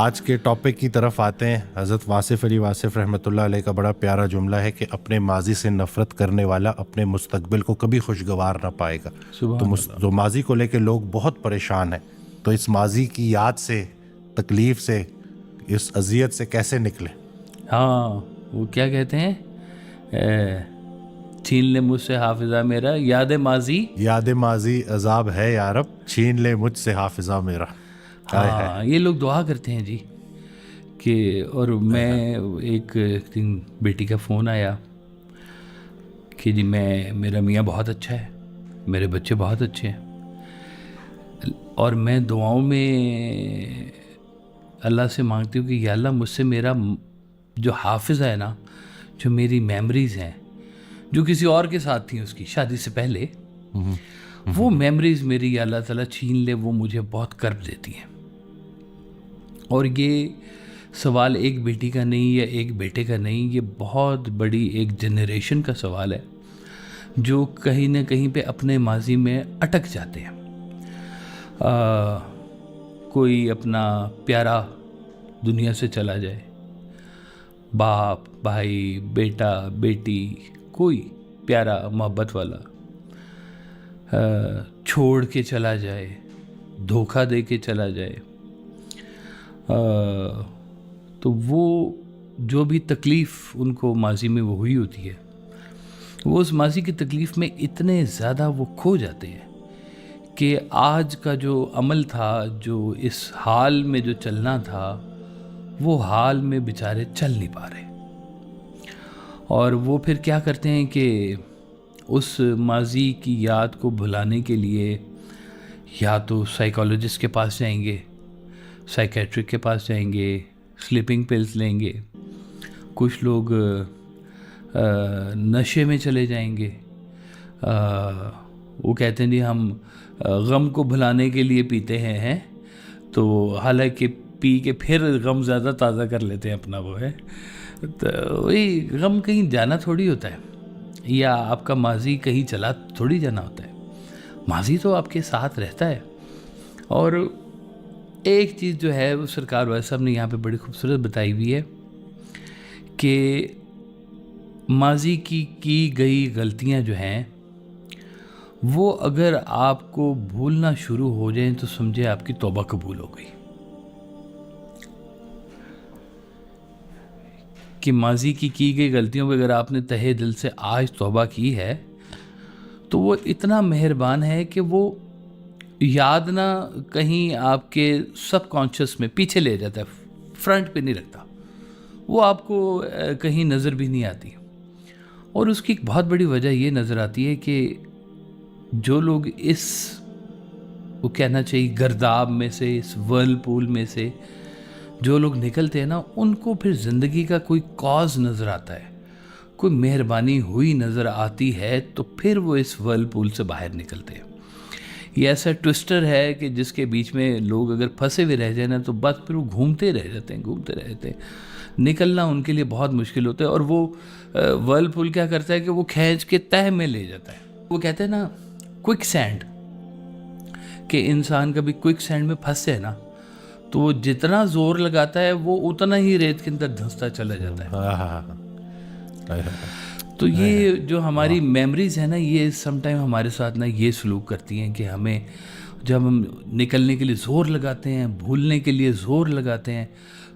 आज के टॉपिक की तरफ आते हैं। हज़रत वासिफ़ अली वासिफ़ रहमतुल्लाह अलैह का बड़ा प्यारा जुमला है कि अपने माजी से नफ़रत करने वाला अपने मुस्तकबिल को कभी खुशगवार ना पाएगा। तो माजी को लेके लोग बहुत परेशान हैं, तो इस माजी की याद से, तकलीफ़ से, इस अजियत से कैसे निकले? हाँ, वो क्या कहते हैं, छीन ले मुझसे हाफिज़ा मेरा, याद माजी अजाब है यारब, छीन ले मुझसे हाफिज़ा मेरा। हाँ, ये लोग दुआ करते हैं जी कि, और मैं एक दिन बेटी का फ़ोन आया कि जी मेरा मियाँ बहुत अच्छा है, मेरे बच्चे बहुत अच्छे हैं, और मैं दुआओं में अल्लाह से मांगती हूँ कि या अल्लाह मुझसे मेरा जो हाफिज़ है ना, जो मेरी मेमोरीज़ हैं जो किसी और के साथ थी उसकी शादी से पहले, वो मेमोरीज़ मेरी या अल्लाह ताला छीन ले, वो मुझे बहुत कर्ब देती हैं। और ये सवाल एक बेटी का नहीं या एक बेटे का नहीं, ये बहुत बड़ी एक जनरेशन का सवाल है जो कहीं ना कहीं पे अपने माजी में अटक जाते हैं। कोई अपना प्यारा दुनिया से चला जाए, बाप, भाई, बेटा, बेटी, कोई प्यारा मोहब्बत वाला छोड़ के चला जाए, धोखा दे के चला जाए, तो वो जो भी तकलीफ़ उनको माजी में वो हुई होती है, वो उस माजी की तकलीफ़ में इतने ज़्यादा वो खो जाते हैं कि आज का जो अमल था, जो इस हाल में जो चलना था, वो हाल में बेचारे चल नहीं पा रहे। और वो फिर क्या करते हैं कि उस माजी की याद को भुलाने के लिए या तो साइकोलॉजिस्ट के पास जाएंगे, साइकेट्रिक के पास जाएंगे, स्लीपिंग पिल्स लेंगे, कुछ लोग नशे में चले जाएंगे। वो कहते हैं जी हम गम को भुलाने के लिए पीते हैं, तो हालांकि पी के फिर गम ज़्यादा ताज़ा कर लेते हैं अपना, वो है। तो वही गम कहीं जाना थोड़ी होता है, या आपका माजी कहीं चला थोड़ी जाना होता है, माजी तो आपके साथ रहता है। और एक चीज़ जो है वो सरकार वाले साहब ने यहाँ पे बड़ी खूबसूरत बताई हुई है कि माजी की गई गलतियाँ जो हैं वो अगर आपको भूलना शुरू हो जाएं तो समझे आपकी तौबा कबूल हो गई। कि माजी की गई गलतियों पर अगर आपने तहे दिल से आज तौबा की है तो वो इतना मेहरबान है कि वो याद ना कहीं आपके सबकॉन्शियस में पीछे ले जाता है, फ्रंट पे नहीं रखता, वो आपको कहीं नज़र भी नहीं आती। और उसकी एक बहुत बड़ी वजह ये नज़र आती है कि जो लोग इस, वो कहना चाहिए, गर्दाब में से, इस वर्लपूल में से जो लोग निकलते हैं ना, उनको फिर ज़िंदगी का कोई कॉज नज़र आता है, कोई मेहरबानी हुई नज़र आती है, तो फिर वो इस वर्लपूल से बाहर निकलते हैं। ये ऐसा ट्विस्टर है कि जिसके बीच में लोग अगर फंसे हुए रह जाए ना, तो बस फिर वो घूमते रह जाते हैं, निकलना उनके लिए बहुत मुश्किल होता है। और वो वर्लपूल क्या करता है कि वो खींच के तह में ले जाता है। वो कहते हैं ना क्विक सैंड, कि इंसान कभी क्विक सैंड में फंस जाए ना, तो वो जितना जोर लगाता है वो उतना ही रेत के अंदर धंसता चला जाता है। तो ये जो हमारी मेमोरीज है ना, ये समटाइम हमारे साथ ना ये सलूक करती हैं कि हमें जब हम निकलने के लिए ज़ोर लगाते हैं, भूलने के लिए ज़ोर लगाते हैं,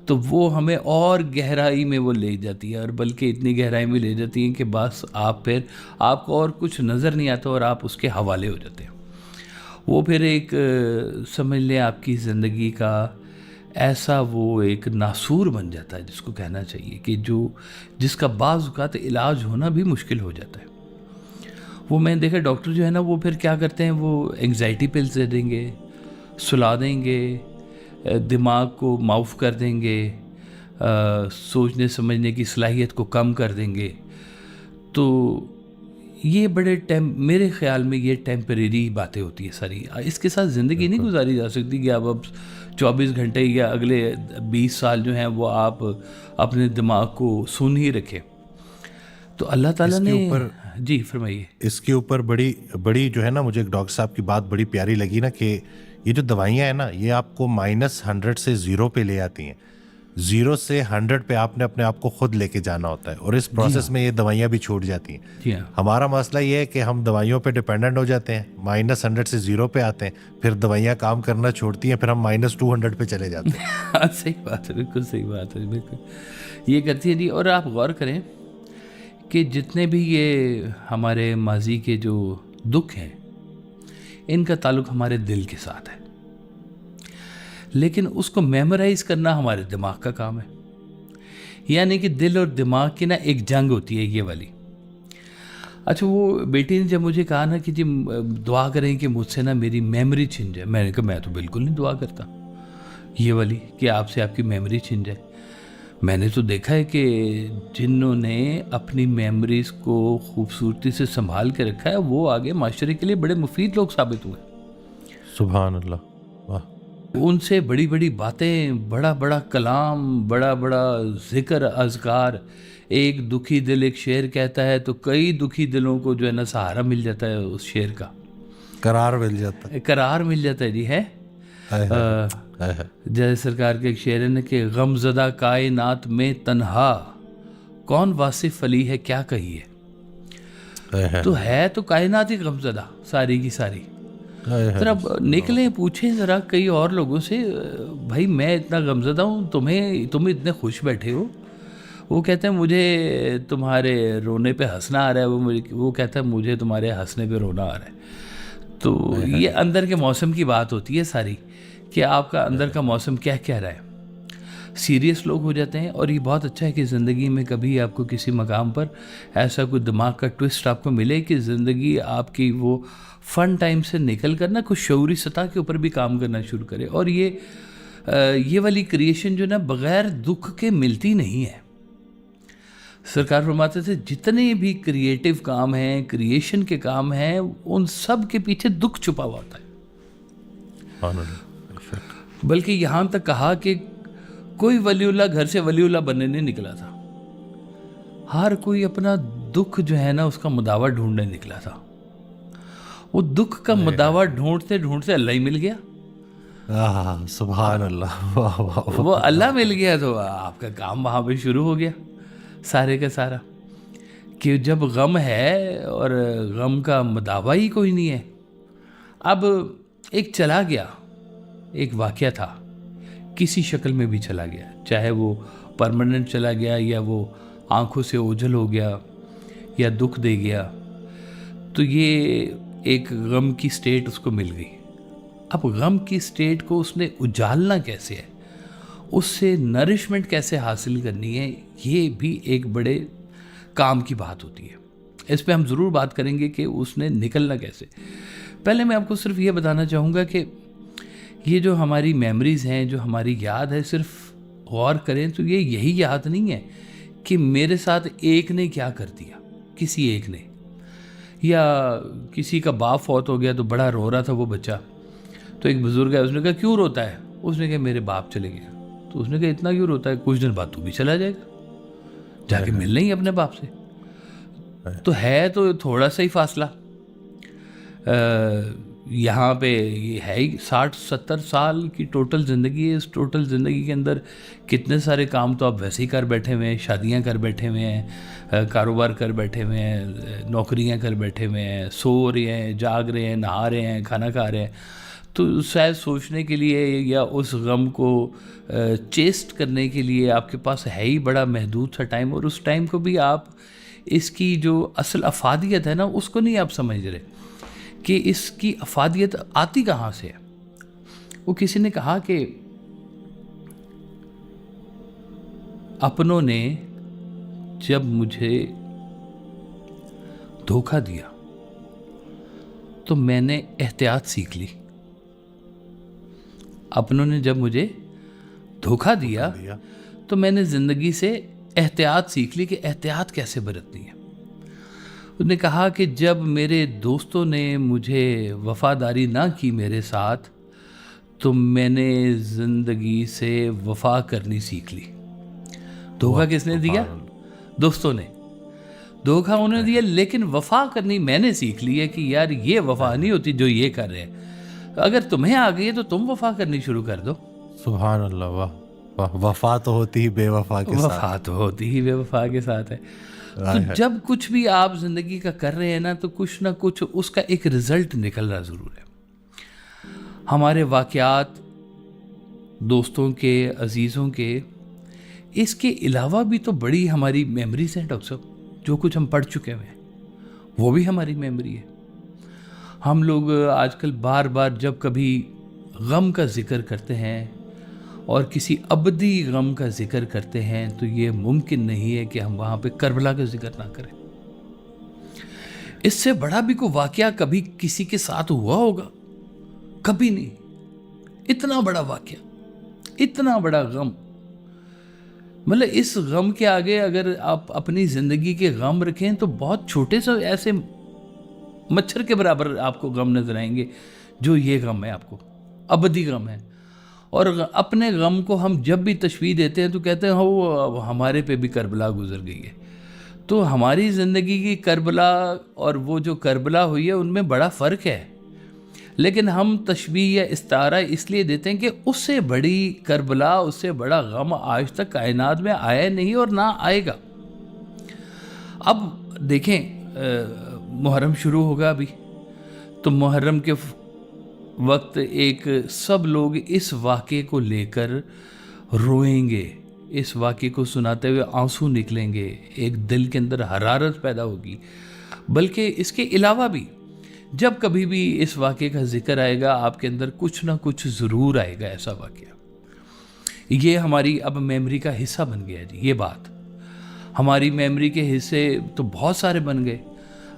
तो वो हमें और गहराई में वो ले जाती है, और बल्कि इतनी गहराई में ले जाती हैं कि बस आपको और कुछ नज़र नहीं आता और आप उसके हवाले हो जाते हैं। वो फिर एक समझ लें आपकी ज़िंदगी का ऐसा वो एक नासूर बन जाता है, जिसको कहना चाहिए कि जिसका बाज़ औक़ात इलाज होना भी मुश्किल हो जाता है। वो मैंने देखा डॉक्टर जो है ना, वो फिर क्या करते हैं, वो एंग्जाइटी पिल्स दे देंगे, सुला देंगे, दिमाग को माउफ कर देंगे, सोचने समझने की सलाहियत को कम कर देंगे। तो ये मेरे ख़्याल में ये टेम्परेरी बातें होती है सारी। इसके साथ ज़िंदगी नहीं गुजारी जा सकती कि आप अब 24 घंटे या अगले 20 साल जो हैं वो आप अपने दिमाग को सुन ही रखें। तो अल्लाह ताला ने जी फरमाइए। इसके ऊपर बड़ी जो है ना, मुझे डॉक्टर साहब की बात बड़ी प्यारी लगी ना, कि ये जो दवाइयाँ हैं ना, ये आपको -100 से 0 पे ले आती हैं। 0 से 100 पे आपने अपने आप को खुद लेके जाना होता है, और इस प्रोसेस में ये दवाइयाँ भी छूट जाती हैं। जी हाँ, हमारा मसला ये है कि हम दवाइयों पे डिपेंडेंट हो जाते हैं, -100 से 0 पे आते हैं, फिर दवाइयाँ काम करना छोड़ती हैं, फिर हम -200 पे चले जाते हैं। हाँ, सही बात है, बिल्कुल सही बात है, बिल्कुल ये करती है जी। और आप गौर करें कि जितने भी ये हमारे माजी के जो दुख हैं, इनका ताल्लुक हमारे दिल के साथ है, लेकिन उसको मेमोराइज करना हमारे दिमाग का काम है। यानी कि दिल और दिमाग की ना एक जंग होती है ये वाली। अच्छा, वो बेटी ने जब मुझे कहा ना कि जी दुआ करें कि मुझसे ना मेरी मेमोरी छिन जाए, मैंने कहा मैं तो बिल्कुल नहीं दुआ करता ये वाली कि आपसे आपकी मेमोरी छिन जाए। मैंने तो देखा है कि जिन्होंने अपनी मेमोरीज को खूबसूरती से संभाल के रखा है, वो आगे माशरे के लिए बड़े मुफीद लोग साबित हुए। सुभान अल्लाह, वाह। उनसे बड़ी बड़ी बातें, बड़ा बड़ा कलाम, बड़ा बड़ा जिक्र अज़कार। एक दुखी दिल एक शेर कहता है तो कई दुखी दिलों को जो है ना सहारा मिल जाता है उस शेर का, करार मिल जाता है। करार मिल जाता है जी। है हाय हाय, हाय हाय। जय सरकार के एक शेर है ना कि गमज़दा कायनात में तन्हा कौन वासिफ अली है क्या कहिए। हाय हाय, तो है तो कायनात ही गमज़दा सारी की सारी। हाय हाय। जरा निकलें, पूछें ज़रा कई और लोगों से, भाई मैं इतना गमज़दा हूँ, तुम इतने खुश बैठे हो। वो कहते हैं मुझे तुम्हारे रोने पे हंसना आ रहा है, वो कहता है मुझे तुम्हारे हंसने पे रोना आ रहा है। तो ये अंदर के मौसम की बात होती है सारी, कि आपका अंदर का मौसम क्या कह रहा है। सीरियस लोग हो जाते हैं, और ये बहुत अच्छा है कि ज़िंदगी में कभी आपको किसी मकाम पर ऐसा कोई दिमाग का ट्विस्ट आपको मिले कि ज़िंदगी आपकी वो फ़न टाइम से निकल कर ना कुछ शऊरी सतह के ऊपर भी काम करना शुरू करे। और ये वाली क्रिएशन जो ना बग़ैर दुख के मिलती नहीं है। सरकार फरमाते थे जितने भी क्रिएटिव काम हैं, क्रिएशन के काम हैं, उन सब के पीछे दुख छुपा हुआ होता है। बल्कि यहाँ तक कहा कि कोई वलीउल्लाह घर से वलीउल्लाह बनने नहीं निकला था, हर कोई अपना दुख जो है ना उसका मुदावा ढूंढने निकला था। वो दुख का मुदावा ढूंढते ढूंढते अल्लाह ही मिल गया। सुभान अल्लाह, वाह वाह। वो अल्लाह मिल गया तो आपका काम वहाँ पे शुरू हो गया सारे का सारा, कि जब गम है और गम का मुदावा ही कोई नहीं है। अब एक चला गया, एक वाक़या था, किसी शक्ल में भी चला गया, चाहे वो परमानेंट चला गया या वो आंखों से ओझल हो गया या दुख दे गया, तो ये एक गम की स्टेट उसको मिल गई। अब गम की स्टेट को उसने उजालना कैसे है, उससे नरिशमेंट कैसे हासिल करनी है, ये भी एक बड़े काम की बात होती है। इस पे हम ज़रूर बात करेंगे कि उसने निकलना कैसे। पहले मैं आपको सिर्फ ये बताना चाहूँगा कि ये जो हमारी मेमोरीज़ हैं, जो हमारी याद है, सिर्फ गौर करें तो ये यही याद नहीं है कि मेरे साथ एक ने क्या कर दिया, किसी एक ने, या किसी का बाप फौत हो गया तो बड़ा रो रहा था वो बच्चा, तो एक बुज़ुर्ग है, उसने कहा क्यों रोता है, उसने कहा मेरे बाप चले गए। तो उसने कहा इतना क्यों रोता है, कुछ दिन बाद तू भी चला जाएगा, जाके मिलना ही अपने बाप से। तो है तो थोड़ा सा ही फासला, यहाँ पे ये है ही 60-70 साल की टोटल ज़िंदगी है। इस टोटल ज़िंदगी के अंदर कितने सारे काम तो आप वैसे ही कर बैठे हुए हैं, शादियाँ कर बैठे हुए हैं, कारोबार कर बैठे हुए हैं, नौकरियाँ कर बैठे हुए हैं, सो रहे हैं, जाग रहे हैं, नहा रहे हैं, खाना खा रहे हैं। तो शायद सोचने के लिए या उस गम को चेस्ट करने के लिए आपके पास है ही बड़ा महदूद सा टाइम, और उस टाइम को भी आप इसकी जो असल अफादियत है ना उसको नहीं आप समझ रहे कि इसकी अफादियत आती कहाँ से है। वो किसी ने कहा कि अपनों ने जब मुझे धोखा दिया तो मैंने एहतियात सीख ली। अपनों ने जब मुझे धोखा दिया तो मैंने ज़िंदगी से एहतियात सीख ली कि एहतियात कैसे बरतनी है। उसने कहा कि जब मेरे दोस्तों ने मुझे वफ़ादारी ना की मेरे साथ, तो मैंने ज़िंदगी से वफ़ा करनी सीख ली। धोखा किसने दिया? दोस्तों ने। धोखा उन्होंने दिया, लेकिन वफ़ा करनी मैंने सीख ली है कि यार ये वफ़ा नहीं होती जो ये कर रहे हैं। अगर तुम्हें आ गई है तो तुम वफा करनी शुरू कर दो। सुभान अल्लाह, वाह वाह। वफा तो होती ही बेवफा के साथ, वफा तो होती ही बेवफा के साथ है। तो जब कुछ भी आप जिंदगी का कर रहे हैं ना, तो कुछ ना कुछ उसका एक रिजल्ट निकल रहा ज़रूर है। हमारे वाक़यात, दोस्तों के, अजीज़ों के, इसके अलावा भी तो बड़ी हमारी मेमोरीज हैं डॉक्टर साहब। जो कुछ हम पढ़ चुके हैं वो भी हमारी मेमोरी है। हम लोग आजकल बार बार जब कभी गम का जिक्र करते हैं और किसी अबदी गम का जिक्र करते हैं, तो ये मुमकिन नहीं है कि हम वहाँ पे करबला का जिक्र ना करें। इससे बड़ा भी कोई वाक़या कभी किसी के साथ हुआ होगा? कभी नहीं। इतना बड़ा वाक़या, इतना बड़ा गम, मतलब इस गम के आगे अगर आप अपनी ज़िंदगी के गम रखें तो बहुत छोटे से ऐसे मच्छर के बराबर आपको गम नजर आएंगे। जो ये गम है, आपको अबदी गम है। और अपने गम को हम जब भी तशबीह देते हैं तो कहते हैं वो हमारे पे भी करबला गुजर गई है। तो हमारी ज़िंदगी की करबला और वो जो करबला हुई है उनमें बड़ा फ़र्क है। लेकिन हम तशबीह या इस्तारा इसलिए देते हैं कि उससे बड़ी करबला, उससे बड़ा गम आज तक कायनात में आया नहीं और ना आएगा। अब देखें, मुहर्रम शुरू होगा अभी, तो मुहर्रम के वक्त एक सब लोग इस वाक़े को लेकर रोएंगे, इस वाक़े को सुनाते हुए आंसू निकलेंगे, एक दिल के अंदर हरारत पैदा होगी। बल्कि इसके अलावा भी जब कभी भी इस वाक़े का जिक्र आएगा, आपके अंदर कुछ ना कुछ ज़रूर आएगा ऐसा वाक़या। ये हमारी अब मेमोरी का हिस्सा बन गया जी। ये बात हमारी मेमोरी के हिस्से तो बहुत सारे बन गए।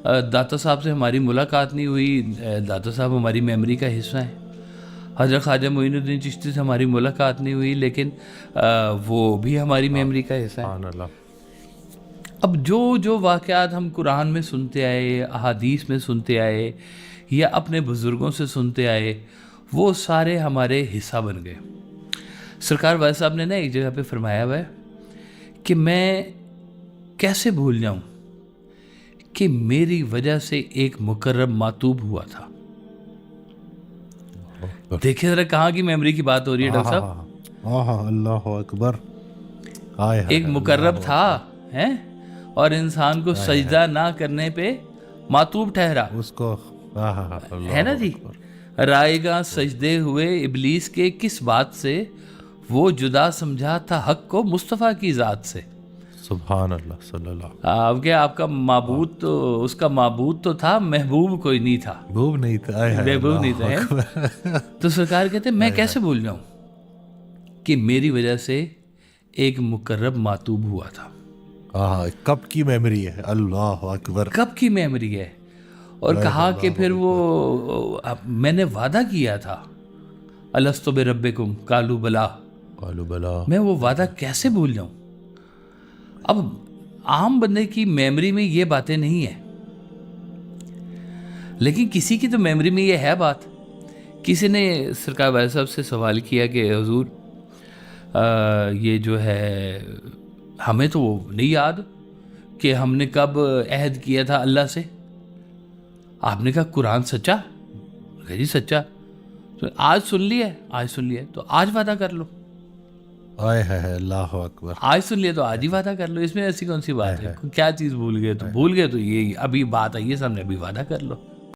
दाता साहब से हमारी मुलाकात नहीं हुई, दाता साहब हमारी मेमोरी का हिस्सा है। हज़रत ख्वाजा मोइनुद्दीन चिश्ती से हमारी मुलाकात नहीं हुई, लेकिन वो भी हमारी मेमोरी का हिस्सा है। अब जो वाक़यात हम कुरान में सुनते आए, अहादीस में सुनते आए या अपने बुज़ुर्गों से सुनते आए, वो सारे हमारे हिस्सा बन गए। सरकार वाले साहब ने ना एक जगह पे फरमाया हुआ है कि मैं कैसे भूल जाऊं कि मेरी वजह से एक मुकर्रम मातूब हुआ था। देखिए जरा कहाँ की मेमोरी की बात हो रही है डॉक्टर साहब। अल्लाह अकबर। एक मुकर्रब था हैं, और इंसान को सजदा ना करने पे मातूब ठहरा उसको, है ना जी। रायगा सजदे हुए इबलीस के किस बात से, वो जुदा समझा था हक को मुस्तफ़ा की ज़ात से। सुभान अल्लाह सल्लल्लाहु। आपके आपका माबूद तो, उसका माबूद तो था, महबूब कोई नहीं था। महबूब नहीं था, महबूब नहीं था। तो सरकार कहते मैं कैसे भूल जाऊं कि मेरी वजह से एक मुकर्रब मातूब हुआ था। कब की मेमोरी है, अल्लाह अकबर, कब की मेमोरी है। और कहा कि फिर वो मैंने वादा किया था, अलस्तु बिरब्बिकुम कालू बला, मैं वो वादा कैसे भूल जाऊं। अब आम बंदे की मेमोरी में ये बातें नहीं है, लेकिन किसी की तो मेमोरी में ये है बात। किसी ने सरकार वाले साहब से सवाल किया कि हुजूर ये जो है हमें तो वो नहीं याद कि हमने कब अहद किया था अल्लाह से। आपने कहा कुरान सच्चा? जी सच्चा। तो आज सुन लिया, आज सुन लिया तो आज वादा कर लो। आए है अल्लाह अकबर। आज सुन लिया तो आज ही वादा कर लो। इसमें ऐसी कौन सी बात है? क्या चीज़ भूल गए तो भूल गए, तो ये अभी बात आई है सामने, अभी वादा कर लो।